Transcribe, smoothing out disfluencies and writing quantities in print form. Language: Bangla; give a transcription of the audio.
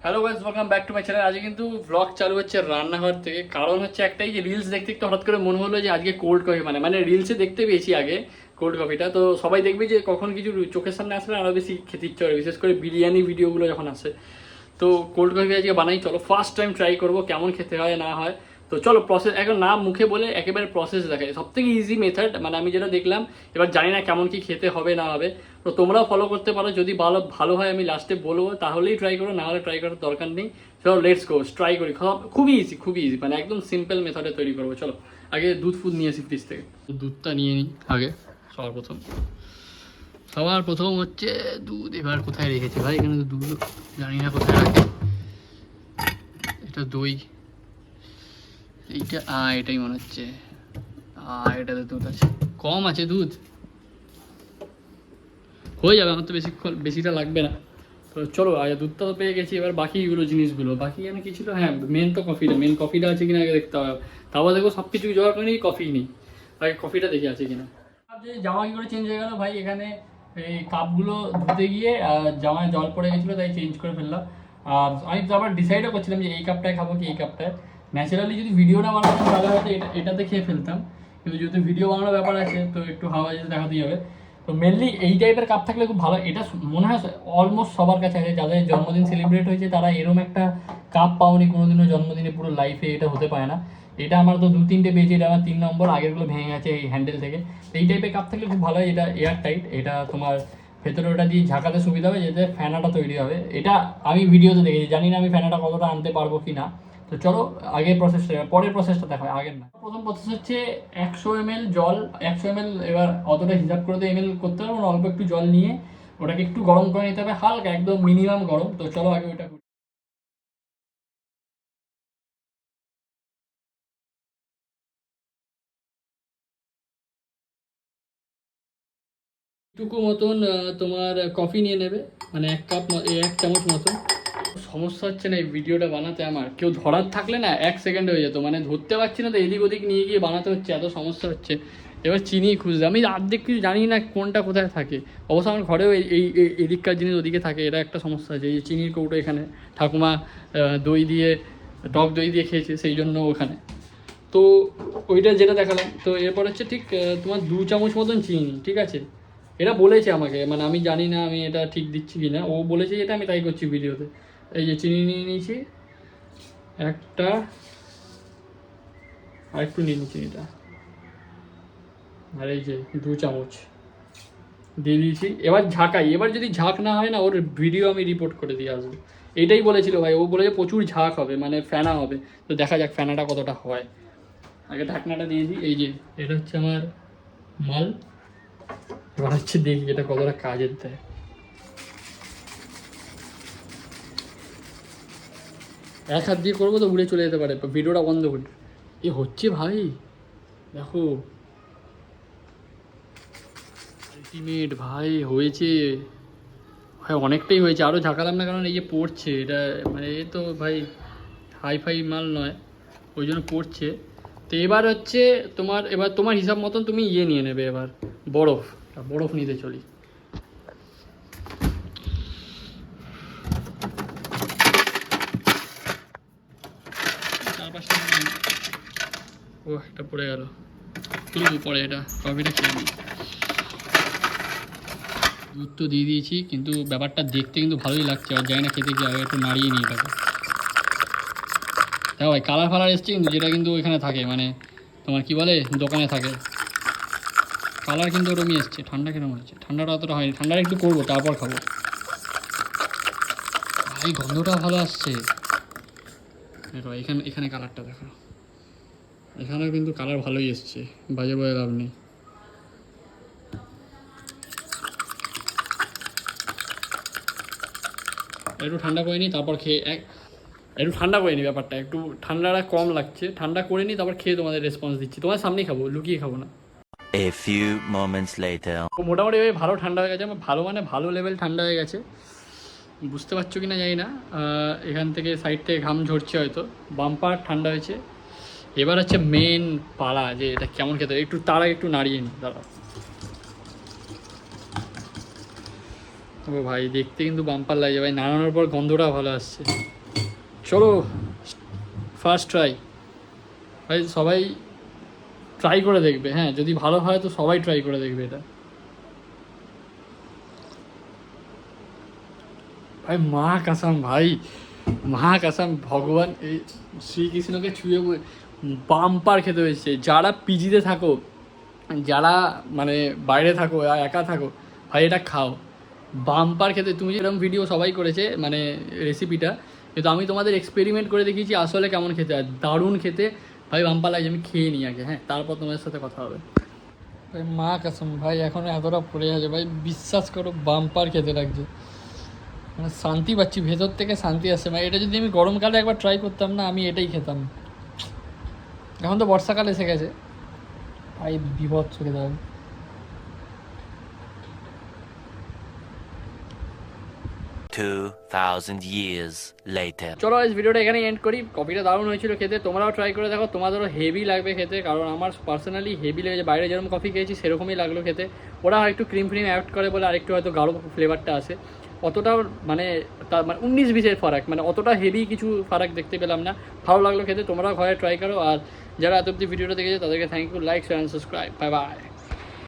Hello guys, welcome back to my channel. আজকে কিন্তু ব্লগ চালু হচ্ছে রান্নাঘর থেকে। কারণ হচ্ছে একটাই, যে রিলস দেখতে দেখতে হঠাৎ করে মনে হলো যে আজকে কোল্ড কফি মানে রিলসে দেখতে পেয়েছি আগে কোল্ড কফিটা। তো সবাই দেখবে যে কখন কিছু চোখের সামনে আসলে আরও বেশি খেতে ইচ্ছে করে, বিশেষ করে বিরিয়ানি ভিডিওগুলো যখন আসে। তো কোল্ড কফি আজকে বানাই, চলো ফার্স্ট টাইম ট্রাই করবো কেমন খেতে হয় না হয়। তো চলো প্রসেস এখন না মুখে বলে একেবারে প্রসেস দেখাই, সব থেকে ইজি মেথড মানে আমি যেটা দেখলাম। এবার জানি না কেমন কি খেতে হবে না হবে, তো তোমরাও ফলো করতে পারো। যদি ভালো হয় আমি লাস্টে বলবো, তাহলেই ট্রাই করো, না হলে ট্রাই করার দরকার নেই। চলো লেটস গো, ট্রাই করি। খুবই ইজি মানে একদম সিম্পল মেথডে তৈরি করবো। চলো আগে দুধ নিয়ে আসি ফ্রিজ থেকে, দুধটা নিয়ে নিই আগে। সবার প্রথম হচ্ছে দুধ। এবার কোথায় রেখেছে ভাই? এখানে তো দুধ জানি না কোথায় রাখে। এটা দই, এইটা এটাই মনে হচ্ছে। এটাতে দুধ আছে, কম আছে দুধ, হয়ে যাবে। আমার তো বেশিটা লাগবে না। তো চলো আগে দুধটা তো পেয়ে গেছি, এবার বাকিগুলো জিনিসগুলো বাকি এখানে কি ছিল। হ্যাঁ, মেন কফিটা আছে কিনা আগে দেখতে হবে। তারপর দেখো সব কিছু জোগাড় করে নিই, কফি নিই আগে, কফিটা দেখি আছে কিনা। যে জামা কি করে চেঞ্জ হয়ে গেল ভাই, এখানে এই কাপগুলো ধুতে গিয়ে জামায় জল পড়ে গেছিলো, তাই চেঞ্জ করে ফেললাম। আর আমি তো আবার ডিসাইডও করছিলাম যে এই কাপটায় খাবো কি এই কাপটায়। ন্যাচারালি যদি ভিডিও না বানাতাম তাহলে হয়তো এটাতে খেয়ে ফেলতাম, কিন্তু যেহেতু ভিডিও বানানোর ব্যাপার আছে তো একটু হাওয়া যেতে দেখাতেই হবে। তো মেনলি এই টাইপের কাপ থাকলে খুব ভালো। এটা মনে হয় অলমোস্ট সবার কাছে আছে, যাদের জন্মদিন সেলিব্রেট হয়েছে তারা এরকম একটা কাপ পাওনি কোনোদিনও জন্মদিনে, পুরো লাইফে এটা হতে পারে না। এটা আমার তো 2-3টে পেয়েছি, এটা আমার 3 নম্বর, আগেরগুলো ভেঙে গেছে এই হ্যান্ডেল থেকে। এই টাইপের কাপ থাকলে খুব ভালো হয়। এটা এয়ার টাইট, এটা তোমার ভেতরে ওটা দিয়ে ঝাঁকাতে সুবিধা হবে, যাতে ফ্যানাটা তৈরি হবে। এটা আমি ভিডিওতে দেখেছি, জানি না আমি ফ্যানাটা কতটা আনতে পারবো কি না। তো চলো আগের প্রসেসটা, পরের প্রসেসটা দেখো, আগের না। প্রথম প্রসেস হচ্ছে 100 ml জল, 100 ml। এবার অতটা হিসাব করে তো ml করতে হবে, অল্প একটু জল নিয়ে ওটাকে একটু গরম করে নিতে হবে, হালকা একদম মিনিমাম গরম। তো চলো আগে ওটা টুকু মতন তোমার কফি নিয়ে নেবে, মানে 1 চামচ মতন। সমস্যা হচ্ছে না এই ভিডিওটা বানাতে, আমার কেউ ধরার থাকলে না 1 সেকেন্ডে হয়ে যেত, মানে ধরতে পারছি না তো এদিক ওদিক নিয়ে গিয়ে বানাতে হচ্ছে, এত সমস্যা হচ্ছে। এবার চিনি খুঁজতে, আমি অর্ধেক কিছু জানি না কোনটা কোথায় থাকে। অবশ্য আমার ঘরেও এদিককার জিনিস ওদিকে থাকে, এটা একটা সমস্যা আছে। এই চিনির কৌটো এখানে ঠাকুমা দই দিয়ে, টক দই দিয়ে খেয়েছে, সেই জন্য ওখানে। তো ওইটা যেটা দেখালাম, তো এরপর হচ্ছে ঠিক তোমার 2 চামচ মতন চিনি, ঠিক আছে? এটা বলেছে আমাকে, মানে আমি জানি না আমি এটা ঠিক দিচ্ছি কি না, ও বলেছে যেটা আমি তাই করছি ভিডিওতে। এই যে চিনি নিয়ে নিয়েছি একটা, আর একটু নিয়ে নিচ্ছি চিনিটা, আর এই যে 2 চামচ দিয়ে দিয়েছি। এবার ঝাঁকাই, এবার যদি ঝাঁক না হয় না, ওর ভিডিও আমি রিপোর্ট করে দিয়ে আসবো। এটাই বলেছিল ভাই, ও বলেছে প্রচুর ঝাঁক হবে, মানে ফেনা হবে। তো দেখা যাক ফেনাটা কতটা হয়। আগে ঢাকনাটা দিয়ে দিই। এই যে এটা হচ্ছে আমার মাল, এবার হচ্ছে দেখি এটা কতটা কাজের দেয়। এক হাত দিয়ে করবো তো উড়ে চলে যেতে পারে, ভিডিওটা বন্ধ করি। এ হচ্ছে ভাই, দেখো আলটিমেট ভাই, হয়েছে ভাই, অনেকটাই হয়েছে। আরও ঝাঁকালাম না, কারণ এই যে পড়ছে এটা, মানে এ তো ভাই হাই মাল নয়, ওই জন্য পড়ছে। তো এবার হচ্ছে এবার তোমার হিসাব মতন তুমি নিয়ে নেবে। এবার বরফ নিতে চলি। ও একটা পড়ে গেল, তুলবো পরে, এটা কফিটা খেয়ে নিই। দুধ তো দিয়ে দিয়েছি, কিন্তু ব্যাপারটা দেখতে কিন্তু ভালোই লাগছে। আর জানি না খেতে কি আগে একটু নাড়িয়ে নিই এটাকে। দেখো ভাই কালার এসছে, কিন্তু যেটা কিন্তু ওইখানে থাকে, মানে তোমার কি বলে দোকানে থাকে, কালার কিন্তু ওরমই এসছে। ঠান্ডা কেরম হচ্ছে? ঠান্ডাটা অতটা হয়নি, ঠান্ডাটা একটু করবো তারপর খাবো। ভাই গন্ধটা ভালো আসছে। দেখো এখানে কালারটা দেখো, এখানেও কিন্তু কালার ভালোই এসছে, বাজে বলে লাভ নেই। একটু ঠান্ডা করে নিই তারপর খেয়ে একটু ঠান্ডা করে নিই, ব্যাপারটা একটু ঠান্ডাটা কম লাগছে, ঠান্ডা করে নিই তারপর খেয়ে তোমাদের রেসপন্স দিচ্ছি। তোমার সামনেই খাবো, লুকিয়ে খাবো না। A few moments later. মোটামুটি ভালো ঠান্ডা হয়ে গেছে আমার, ভালো মানে ভালো লেভেল ঠান্ডা হয়ে গেছে। বুঝতে পারছো কি না জানি না, এখান থেকে সাইড থেকে ঘাম ঝরছে হয়তো, বাম্পার ঠান্ডা হয়েছে। এবার হচ্ছে মেন পালা, যে এটা কেমন খেতে। একটু তার আগে একটু নাড়িয়ে নিই, দাঁড়া। ও ভাই দেখতে কিন্তু বাম্পার লাগছে ভাই, নাড়ানোর পর গন্ধটা ভালো আসছে। চলো ফার্স্ট ট্রাই ভাই, সবাই ট্রাই করে দেখবে, হ্যাঁ যদি ভালো হয় তো সবাই ট্রাই করে দেখবে এটা। ভাই মা কাসাম ভাই, মা কাসাম, ভগবান এই শ্রীকৃষ্ণকে ছুঁয়ে বাম্পার খেতে হয়েছে। যারা পিজিতে থাকো, যারা মানে বাইরে থাকো, একা থাকো, ভাই এটা খাও, বাম্পার খেতে। তুমি যেরকম ভিডিও সবাই করেছে মানে রেসিপিটা, কিন্তু আমি তোমাদের এক্সপেরিমেন্ট করে দেখিয়েছি আসলে কেমন খেতে হয়, দারুণ খেতে ভাই, বাম্পার লাগছে। আমি খেয়ে নিই আগে, হ্যাঁ তারপর তোমাদের সাথে কথা হবে। ভাই মা কাসম ভাই, এখনও এতটা পড়ে আছে ভাই, বিশ্বাস করো বাম্পার খেতে লাগছে, মানে শান্তি পাচ্ছি ভেতর থেকে, শান্তি আসছে ভাই। এটা যদি আমি গরমকালে একবার ট্রাই করতাম না, আমি এটাই খেতাম। এখন তো বর্ষাকাল এসে গেছে ভাই, বিভৎস খেতে হবে। 2000 years later. চলো আজ ভিডিওটা এখানে এন্ড করি। কফিটা দারুণ হয়েছিল খেতে, তোমরাও ট্রাই করে দেখো, তোমাদেরও হেভি লাগবে খেতে, কারণ আমার পার্সোনালি হেভি লেগেছে। বাইরে যেরকম কফি খেয়েছি সেরকমই লাগলো খেতে। ওরা একটু ক্রিম ফ্রিম অ্যাড করে বলে আরেকটু হয়তো গাঢ় ফ্লেভারটা আসে, অতটাও মানে তার মানে 19-20-এর ফারাক, মানে অতটা হেভি কিছু ফারাক দেখতে পেলাম না। ভালো লাগলো খেতে, তোমরাও ঘরে ট্রাই করো। আর যারা এত অব্দি ভিডিওটা দেখেছে তাদেরকে thank you, like share and subscribe, bye by.